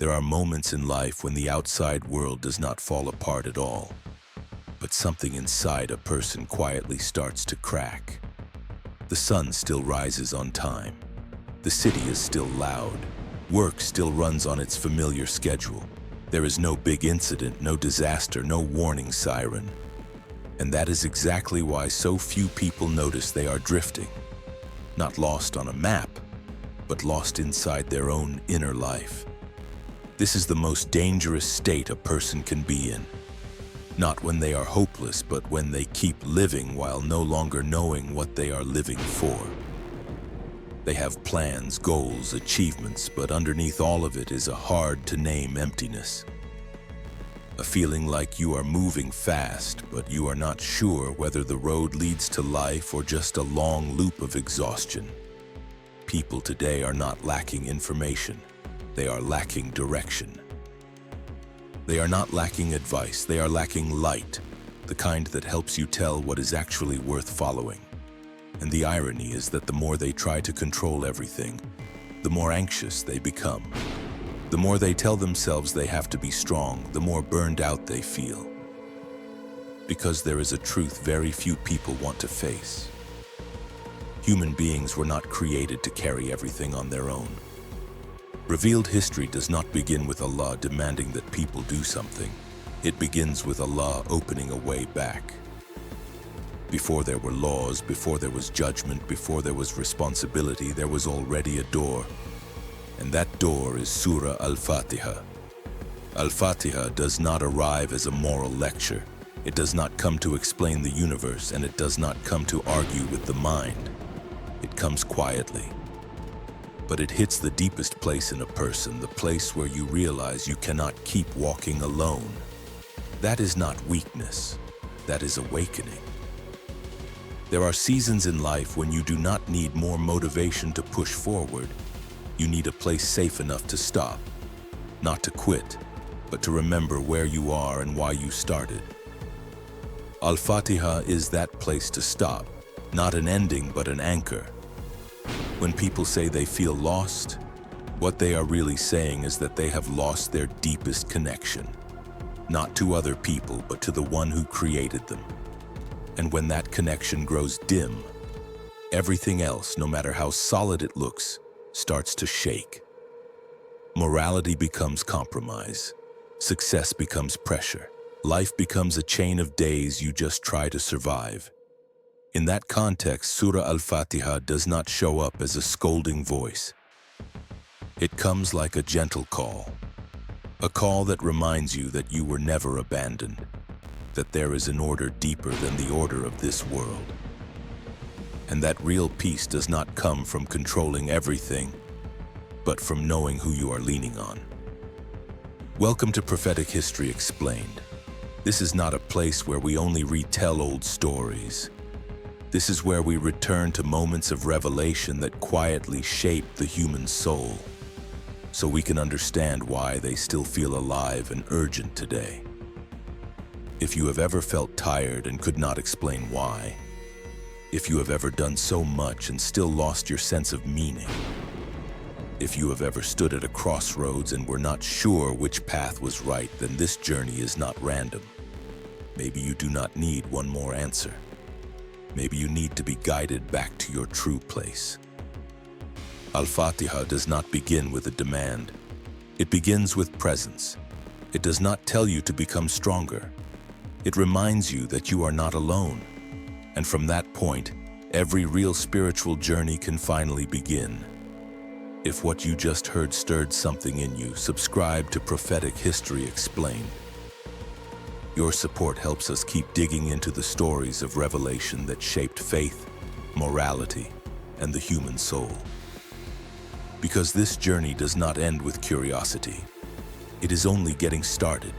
There are moments in life when the outside world does not fall apart at all, but something inside a person quietly starts to crack. The sun still rises on time. The city is still loud. Work still runs on its familiar schedule. There is no big incident, no disaster, no warning siren. And that is exactly why so few people notice they are drifting. Not lost on a map, but lost inside their own inner life. This is the most dangerous state a person can be in. Not when they are hopeless, but when they keep living while no longer knowing what they are living for. They have plans, goals, achievements, but underneath all of it is a hard-to-name emptiness. A feeling like you are moving fast, but you are not sure whether the road leads to life or just a long loop of exhaustion. People today are not lacking information. They are lacking direction. They are not lacking advice. They are lacking light, the kind that helps you tell what is actually worth following. And the irony is that the more they try to control everything, the more anxious they become. The more they tell themselves they have to be strong, the more burned out they feel. Because there is a truth very few people want to face. Human beings were not created to carry everything on their own. Revealed history does not begin with Allah demanding that people do something. It begins with Allah opening a way back. Before there were laws, before there was judgment, before there was responsibility, there was already a door. And that door is Surah Al-Fatihah. Al-Fatihah does not arrive as a moral lecture. It does not come to explain the universe, and it does not come to argue with the mind. It comes quietly. But it hits the deepest place in a person, the place where you realize you cannot keep walking alone. That is not weakness. That is awakening. There are seasons in life when you do not need more motivation to push forward. You need a place safe enough to stop, not to quit, but to remember where you are and why you started. Al-Fatihah is that place to stop, not an ending but an anchor. When people say they feel lost, what they are really saying is that they have lost their deepest connection, not to other people but to the one who created them. And when that connection grows dim, everything else, no matter how solid it looks, starts to shake. Morality becomes compromise. Success becomes pressure. Life becomes a chain of days you just try to survive. In that context, Surah Al-Fatihah does not show up as a scolding voice. It comes like a gentle call. A call that reminds you that you were never abandoned, that there is an order deeper than the order of this world. And that real peace does not come from controlling everything, but from knowing who you are leaning on. Welcome to Prophetic History Explained. This is not a place where we only retell old stories. This is where we return to moments of revelation that quietly shape the human soul, so we can understand why they still feel alive and urgent today. If you have ever felt tired and could not explain why, if you have ever done so much and still lost your sense of meaning, if you have ever stood at a crossroads and were not sure which path was right, then this journey is not random. Maybe you do not need one more answer. Maybe you need to be guided back to your true place. Al-Fatihah does not begin with a demand. It begins with presence. It does not tell you to become stronger. It reminds you that you are not alone. And from that point, every real spiritual journey can finally begin. If what you just heard stirred something in you, subscribe to Prophetic History Explained. Your support helps us keep digging into the stories of revelation that shaped faith, morality, and the human soul. Because this journey does not end with curiosity. It is only getting started.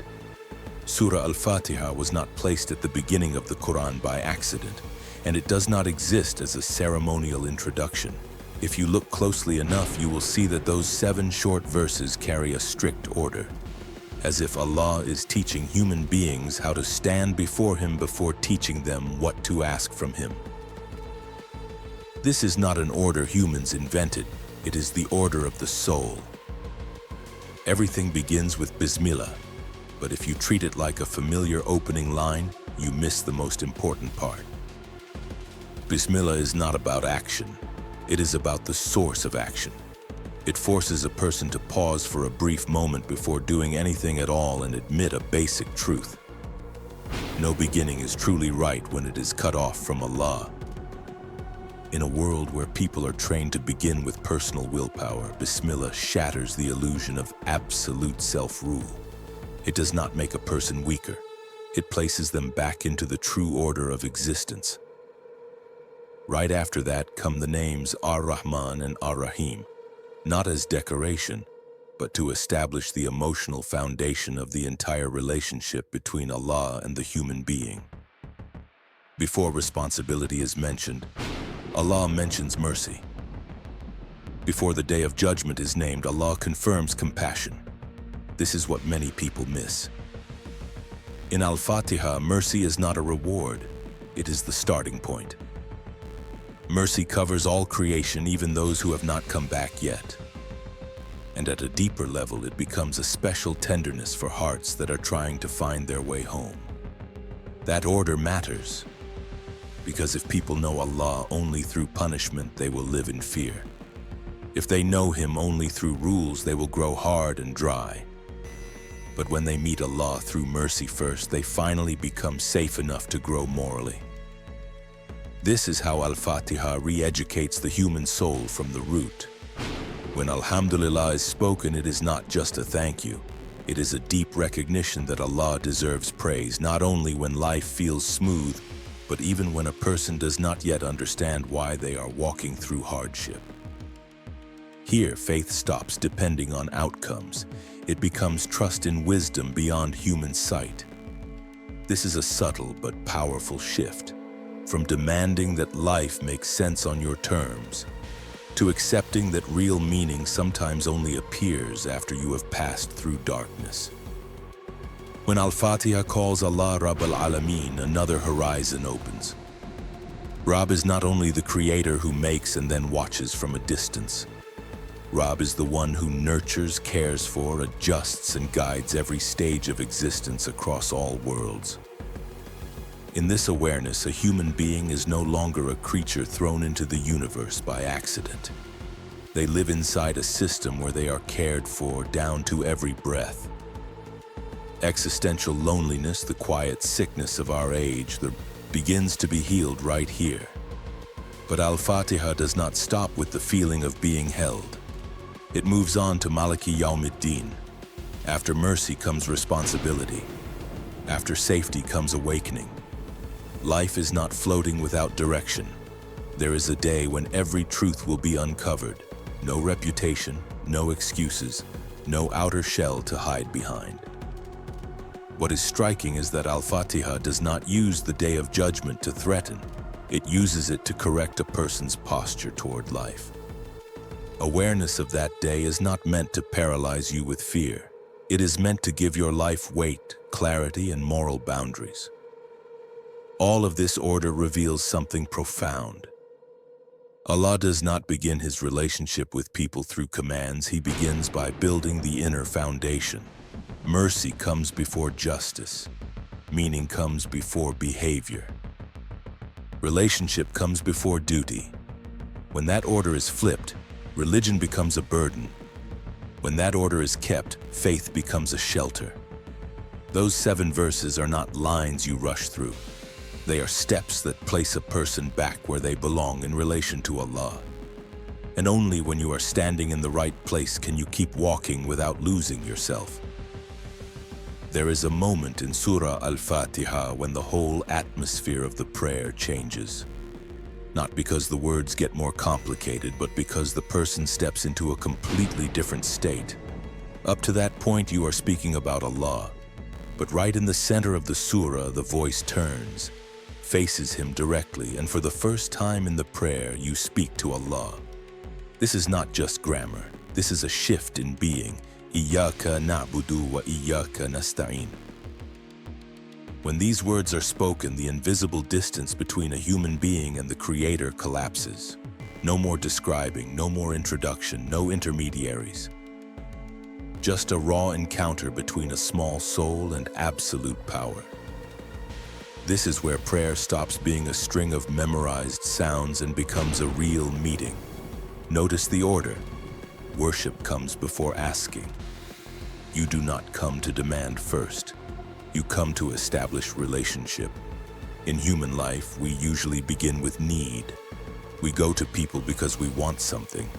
Surah Al-Fatihah was not placed at the beginning of the Quran by accident, and it does not exist as a ceremonial introduction. If you look closely enough, you will see that those 7 short verses carry a strict order, as if Allah is teaching human beings how to stand before Him before teaching them what to ask from Him. This is not an order humans invented, it is the order of the soul. Everything begins with bismillah, but if you treat it like a familiar opening line, you miss the most important part. Bismillah is not about action. It is about the source of action. It forces a person to pause for a brief moment before doing anything at all and admit a basic truth. No beginning is truly right when it is cut off from Allah. In a world where people are trained to begin with personal willpower, bismillah shatters the illusion of absolute self-rule. It does not make a person weaker. It places them back into the true order of existence. Right after that come the names ar-rahman and ar-raheem, not as decoration, but to establish the emotional foundation of the entire relationship between Allah and the human being. Before responsibility is mentioned, Allah mentions mercy. Before the Day of Judgment is named, Allah confirms compassion. This is what many people miss. In al-Fatiha, mercy is not a reward, it is the starting point. Mercy covers all creation, even those who have not come back yet. And at a deeper level, it becomes a special tenderness for hearts that are trying to find their way home. That order matters, because if people know Allah only through punishment, they will live in fear. If they know Him only through rules, they will grow hard and dry. But when they meet Allah through mercy first, they finally become safe enough to grow morally. This is how al-Fatiha re-educates the human soul from the root. When Alhamdulillah is spoken, it is not just a thank you. It is a deep recognition that Allah deserves praise, not only when life feels smooth, but even when a person does not yet understand why they are walking through hardship. Here, faith stops depending on outcomes. It becomes trust in wisdom beyond human sight. This is a subtle but powerful shift, from demanding that life makes sense on your terms, to accepting that real meaning sometimes only appears after you have passed through darkness. When al-Fatiha calls Allah Rabb al-alamin, another horizon opens. Rabb is not only the creator who makes and then watches from a distance. Rabb is the one who nurtures, cares for, adjusts, and guides every stage of existence across all worlds. In this awareness, a human being is no longer a creature thrown into the universe by accident. They live inside a system where they are cared for down to every breath. Existential loneliness, the quiet sickness of our age, begins to be healed right here. But al-Fatiha does not stop with the feeling of being held. It moves on to maliki yawmid-deen. After mercy comes responsibility. After safety comes awakening. Life is not floating without direction. There is a day when every truth will be uncovered. No reputation, no excuses, no outer shell to hide behind. What is striking is that al-Fatiha does not use the Day of Judgment to threaten. It uses it to correct a person's posture toward life. Awareness of that day is not meant to paralyze you with fear. It is meant to give your life weight, clarity, and moral boundaries. All of this order reveals something profound. Allah does not begin His relationship with people through commands. He begins by building the inner foundation. Mercy comes before justice. Meaning comes before behavior. Relationship comes before duty. When that order is flipped, religion becomes a burden. When that order is kept, faith becomes a shelter. Those 7 verses are not lines you rush through. They are steps that place a person back where they belong in relation to Allah. And only when you are standing in the right place can you keep walking without losing yourself. There is a moment in Surah Al-Fatihah when the whole atmosphere of the prayer changes. Not because the words get more complicated, but because the person steps into a completely different state. Up to that point, you are speaking about Allah. But right in the center of the surah, the voice turns, faces Him directly, and for the first time in the prayer, you speak to Allah. This is not just grammar. This is a shift in being. Iyyaka na'budu wa iyyaka nasta'in. When these words are spoken, the invisible distance between a human being and the Creator collapses. No more describing, no more introduction, no intermediaries. just a raw encounter between a small soul and absolute power. This is where prayer stops being a string of memorized sounds and becomes a real meeting. Notice the order. Worship comes before asking. You do not come to demand first. You come to establish relationship. In human life, we usually begin with need. We go to people because we want something.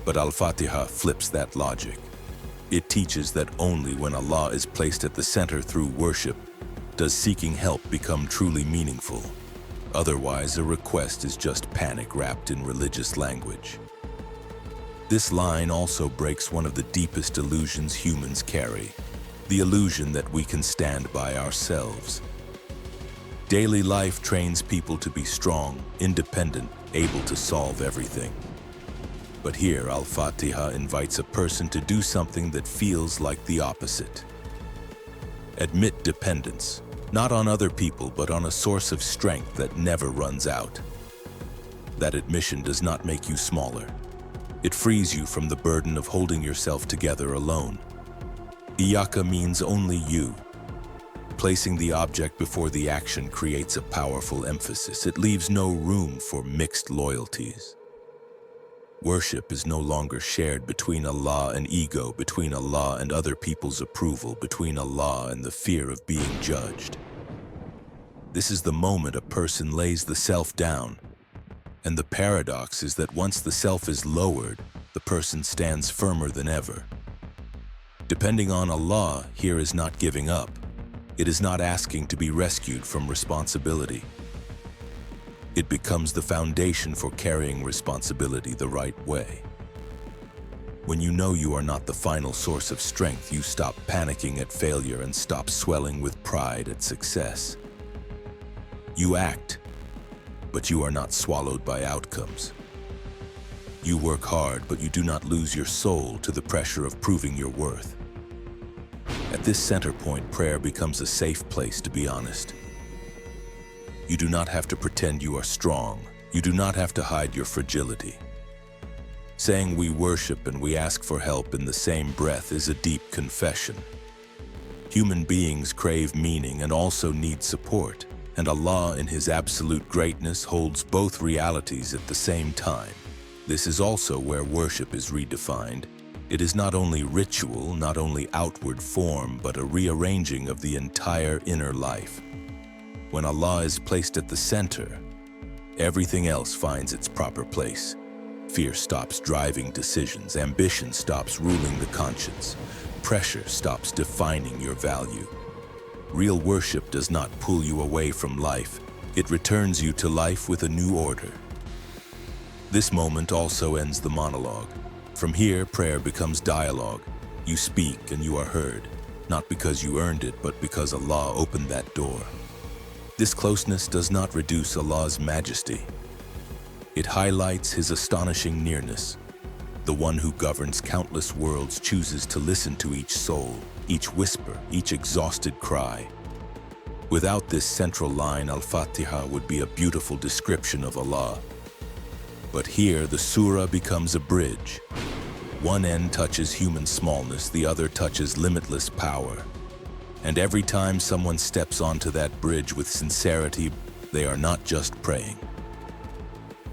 But al-Fatiha flips that logic. It teaches that only when Allah is placed at the center through worship does seeking help become truly meaningful. Otherwise, a request is just panic wrapped in religious language. This line also breaks one of the deepest illusions humans carry, the illusion that we can stand by ourselves. Daily life trains people to be strong, independent, able to solve everything. But here, al-Fatiha invites a person to do something that feels like the opposite. Admit dependence, not on other people, but on a source of strength that never runs out. That admission does not make you smaller. It frees you from the burden of holding yourself together alone. Iyyaka means only you. Placing the object before the action creates a powerful emphasis. It leaves no room for mixed loyalties. Worship is no longer shared between Allah and ego, between Allah and other people's approval, between Allah and the fear of being judged. This is the moment a person lays the self down. And the paradox is that once the self is lowered, the person stands firmer than ever. Depending on Allah here is not giving up. It is not asking to be rescued from responsibility. It becomes the foundation for carrying responsibility the right way. When you know you are not the final source of strength, you stop panicking at failure and stop swelling with pride at success. You act, but you are not swallowed by outcomes. You work hard, but you do not lose your soul to the pressure of proving your worth. At this center point, prayer becomes a safe place to be honest. You do not have to pretend you are strong. You do not have to hide your fragility. Saying we worship and we ask for help in the same breath is a deep confession. Human beings crave meaning and also need support, and Allah in His absolute greatness holds both realities at the same time. This is also where worship is redefined. It is not only ritual, not only outward form, but a rearranging of the entire inner life. When Allah is placed at the center, everything else finds its proper place. Fear stops driving decisions, ambition stops ruling the conscience, pressure stops defining your value. Real worship does not pull you away from life, it returns you to life with a new order. This moment also ends the monologue. From here, prayer becomes dialogue. You speak and you are heard, not because you earned it, but because Allah opened that door. This closeness does not reduce Allah's majesty. It highlights His astonishing nearness. The one who governs countless worlds chooses to listen to each soul, each whisper, each exhausted cry. Without this central line, al-Fatiha would be a beautiful description of Allah. But here, the surah becomes a bridge. One end touches human smallness, the other touches limitless power. And every time someone steps onto that bridge with sincerity, they are not just praying.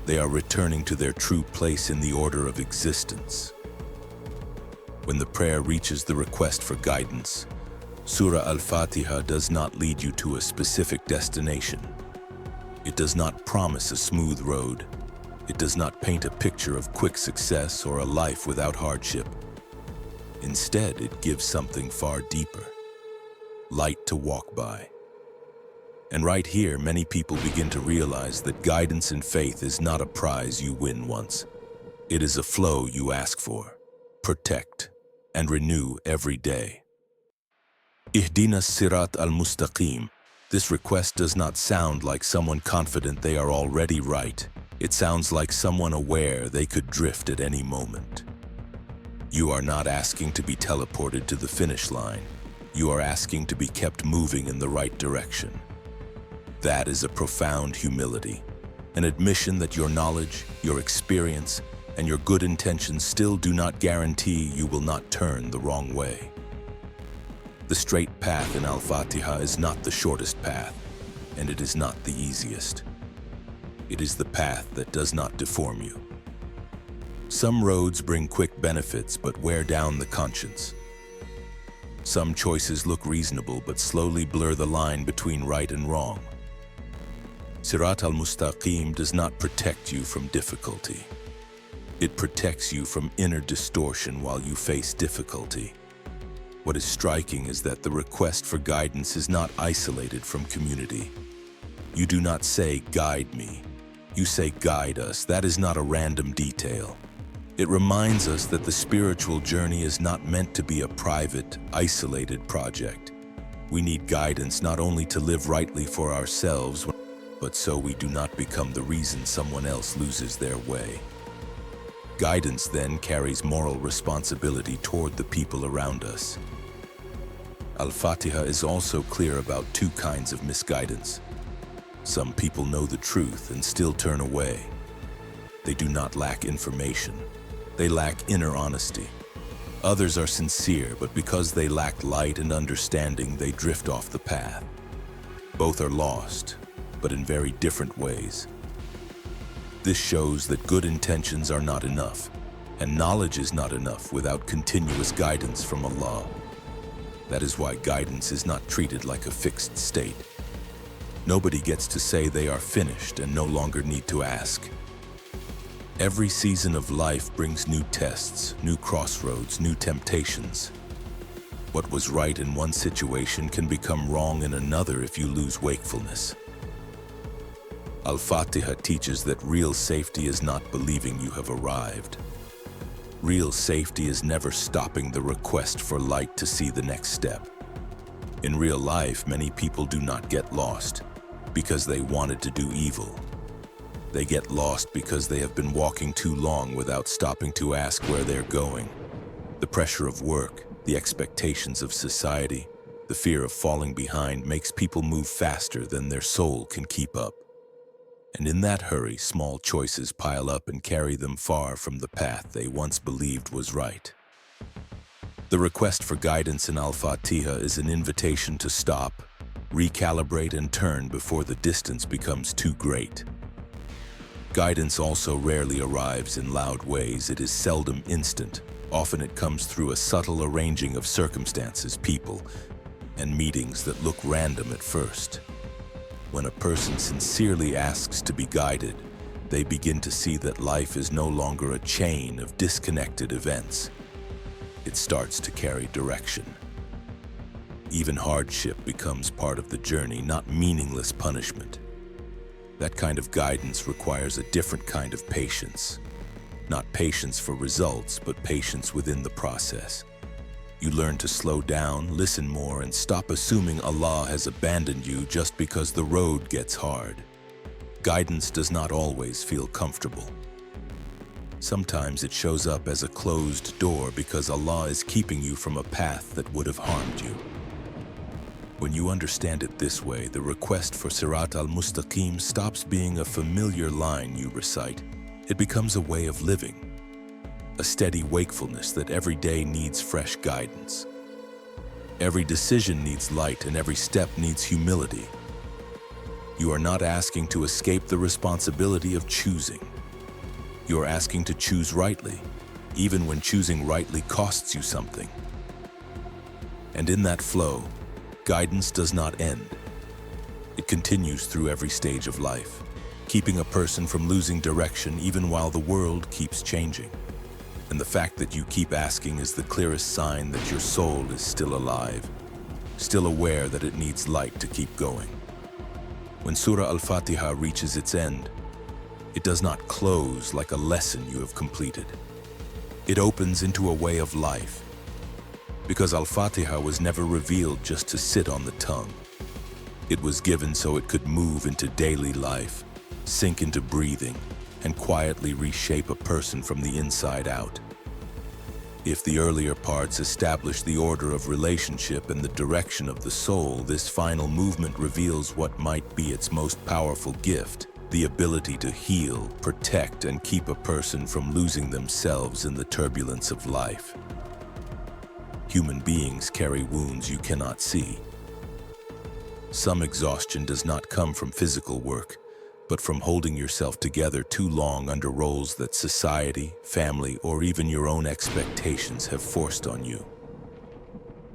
They are returning to their true place in the order of existence. When the prayer reaches the request for guidance, Surah Al-Fatihah does not lead you to a specific destination. It does not promise a smooth road. It does not paint a picture of quick success or a life without hardship. Instead, it gives something far deeper. Light to walk by. And right here, many people begin to realize that guidance in faith is not a prize you win once. It is a flow you ask for, protect, and renew every day. Ihdinas-sirat al-mustaqim. This request does not sound like someone confident they are already right. It sounds like someone aware they could drift at any moment. You are not asking to be teleported to the finish line. You are asking to be kept moving in the right direction. That is a profound humility, an admission that your knowledge, your experience, and your good intentions still do not guarantee you will not turn the wrong way. The straight path in al-Fatiha is not the shortest path, and it is not the easiest. It is the path that does not deform you. Some roads bring quick benefits but wear down the conscience. Some choices look reasonable but slowly blur the line between right and wrong. Sirat al-mustaqim does not protect you from difficulty. It protects you from inner distortion while you face difficulty. What is striking is that the request for guidance is not isolated from community. You do not say, "Guide me." You say, "Guide us." That is not a random detail. It reminds us that the spiritual journey is not meant to be a private, isolated project. We need guidance not only to live rightly for ourselves, but so we do not become the reason someone else loses their way. Guidance then carries moral responsibility toward the people around us. Al-Fatiha is also clear about two kinds of misguidance. Some people know the truth and still turn away. They do not lack information. They lack inner honesty. Others are sincere, but because they lack light and understanding, they drift off the path. Both are lost, but in very different ways. This shows that good intentions are not enough, and knowledge is not enough without continuous guidance from Allah. That is why guidance is not treated like a fixed state. Nobody gets to say they are finished and no longer need to ask. Every season of life brings new tests, new crossroads, new temptations. What was right in one situation can become wrong in another if you lose wakefulness. Al-Fatiha teaches that real safety is not believing you have arrived. Real safety is never stopping the request for light to see the next step. In real life, many people do not get lost because they wanted to do evil. They get lost because they have been walking too long without stopping to ask where they're going. The pressure of work, the expectations of society, the fear of falling behind makes people move faster than their soul can keep up. And in that hurry, small choices pile up and carry them far from the path they once believed was right. The request for guidance in Al-Fatiha is an invitation to stop, recalibrate, and turn before the distance becomes too great. Guidance also rarely arrives in loud ways. It is seldom instant. Often it comes through a subtle arranging of circumstances, people, and meetings that look random at first. When a person sincerely asks to be guided, they begin to see that life is no longer a chain of disconnected events. It starts to carry direction. Even hardship becomes part of the journey, not meaningless punishment. That kind of guidance requires a different kind of patience. Not patience for results, but patience within the process. You learn to slow down, listen more, and stop assuming Allah has abandoned you just because the road gets hard. Guidance does not always feel comfortable. Sometimes it shows up as a closed door because Allah is keeping you from a path that would have harmed you. When you understand it this way, the request for Sirat al-Mustaqim stops being a familiar line you recite. It becomes a way of living. A steady wakefulness that every day needs fresh guidance. Every decision needs light and every step needs humility. You are not asking to escape the responsibility of choosing. You are asking to choose rightly, even when choosing rightly costs you something. And in that flow, guidance does not end. It continues through every stage of life, keeping a person from losing direction even while the world keeps changing. And the fact that you keep asking is the clearest sign that your soul is still alive, still aware that it needs light to keep going. When Surah Al-Fatihah reaches its end, it does not close like a lesson you have completed. It opens into a way of life, because Al-Fatihah was never revealed just to sit on the tongue. It was given so it could move into daily life, sink into breathing, and quietly reshape a person from the inside out. If the earlier parts establish the order of relationship and the direction of the soul, this final movement reveals what might be its most powerful gift, the ability to heal, protect, and keep a person from losing themselves in the turbulence of life. Human beings carry wounds you cannot see. Some exhaustion does not come from physical work, but from holding yourself together too long under roles that society, family, or even your own expectations have forced on you.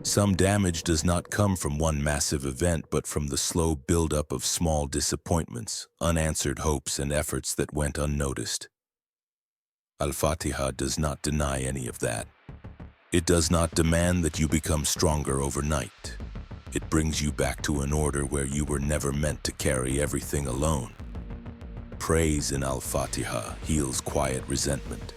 Some damage does not come from one massive event, but from the slow buildup of small disappointments, unanswered hopes, and efforts that went unnoticed. Al-Fatiha does not deny any of that. It does not demand that you become stronger overnight. It brings you back to an order where you were never meant to carry everything alone. Praise in al-Fatiha heals quiet resentment.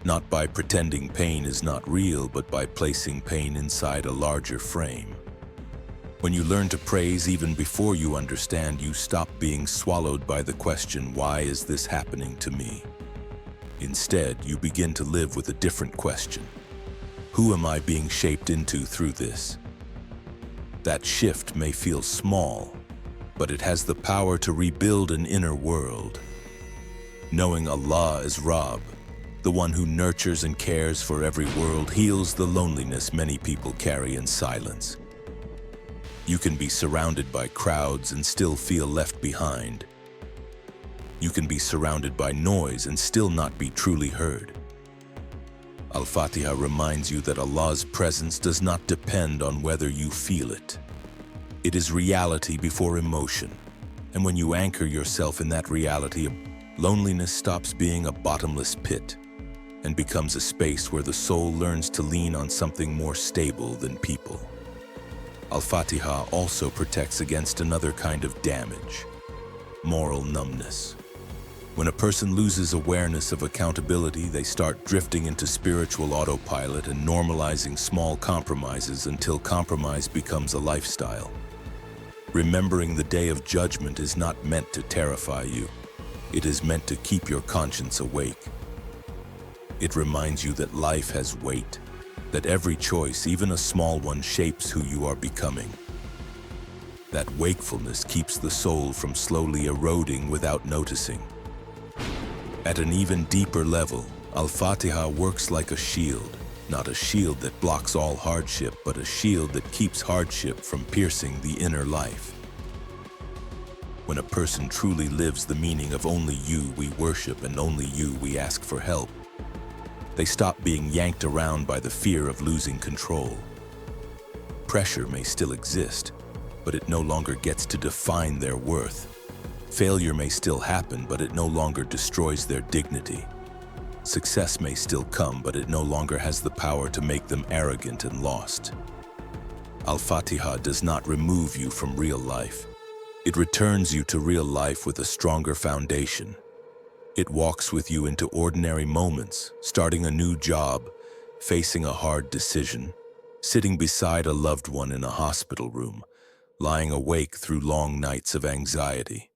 Not by pretending pain is not real, but by placing pain inside a larger frame. When you learn to praise even before you understand, you stop being swallowed by the question, why is this happening to me? Instead, you begin to live with a different question. Who am I being shaped into through this? That shift may feel small, but it has the power to rebuild an inner world. Knowing Allah is Rabb, the one who nurtures and cares for every world, heals the loneliness many people carry in silence. You can be surrounded by crowds and still feel left behind. You can be surrounded by noise and still not be truly heard. Al-Fatiha reminds you that Allah's presence does not depend on whether you feel it. It is reality before emotion, and when you anchor yourself in that reality, loneliness stops being a bottomless pit and becomes a space where the soul learns to lean on something more stable than people. Al-Fatiha also protects against another kind of damage: moral numbness. When a person loses awareness of accountability, they start drifting into spiritual autopilot and normalizing small compromises until compromise becomes a lifestyle. Remembering the day of judgment is not meant to terrify you. It is meant to keep your conscience awake. It reminds you that life has weight, that every choice, even a small one, shapes who you are becoming. That wakefulness keeps the soul from slowly eroding without noticing. At an even deeper level, Al-Fatiha works like a shield, not a shield that blocks all hardship, but a shield that keeps hardship from piercing the inner life. When a person truly lives the meaning of only you we worship and only you we ask for help, they stop being yanked around by the fear of losing control. Pressure may still exist, but it no longer gets to define their worth. Failure may still happen, but it no longer destroys their dignity. Success may still come, but it no longer has the power to make them arrogant and lost. Al-Fatiha does not remove you from real life. It returns you to real life with a stronger foundation. It walks with you into ordinary moments, starting a new job, facing a hard decision, sitting beside a loved one in a hospital room, lying awake through long nights of anxiety.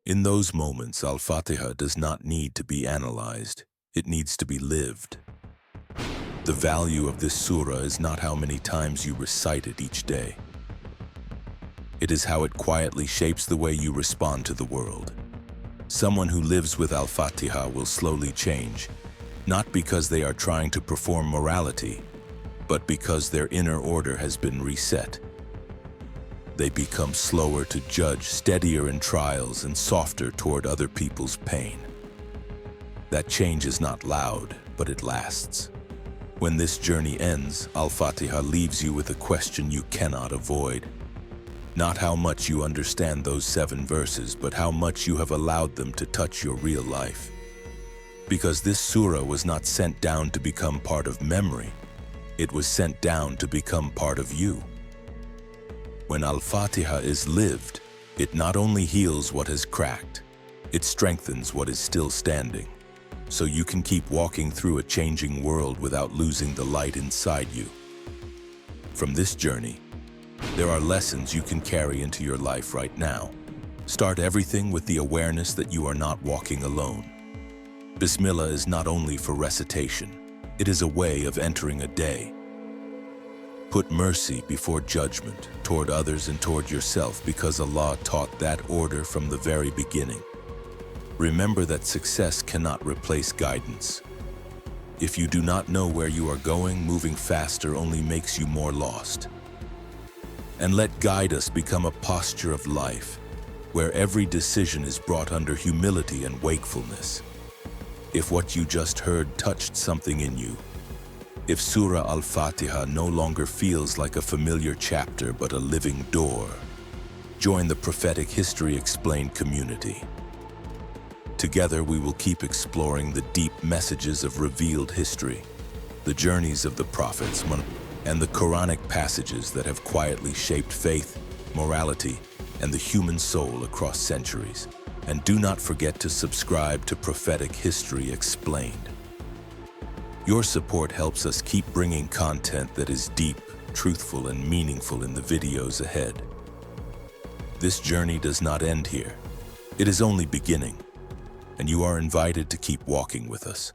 In those moments, Al-Fatiha does not need to be analyzed. It needs to be lived. The value of this surah is not how many times you recite it each day. It is how it quietly shapes the way you respond to the world. Someone who lives with Al-Fatiha will slowly change, not because they are trying to perform morality, but because their inner order has been reset. They become slower to judge, steadier in trials, and softer toward other people's pain. That change is not loud, but it lasts. When this journey ends, Al-Fatiha leaves you with a question you cannot avoid. Not how much you understand those 7 verses, but how much you have allowed them to touch your real life. Because this surah was not sent down to become part of memory. It was sent down to become part of you. When Al-Fatiha is lived, it not only heals what has cracked, it strengthens what is still standing, so you can keep walking through a changing world without losing the light inside you. From this journey, there are lessons you can carry into your life right now. Start everything with the awareness that you are not walking alone. Bismillah is not only for recitation, it is a way of entering a day. Put mercy before judgment, toward others and toward yourself, because Allah taught that order from the very beginning. Remember that success cannot replace guidance. If you do not know where you are going, moving faster only makes you more lost. And let guide us become a posture of life, where every decision is brought under humility and wakefulness. If what you just heard touched something in you, if Surah Al-Fatihah no longer feels like a familiar chapter but a living door, join the Prophetic History Explained community. Together we will keep exploring the deep messages of revealed history, the journeys of the prophets, and the Quranic passages that have quietly shaped faith, morality, and the human soul across centuries. And do not forget to subscribe to Prophetic History Explained. Your support helps us keep bringing content that is deep, truthful, and meaningful in the videos ahead. This journey does not end here. It is only beginning, and you are invited to keep walking with us.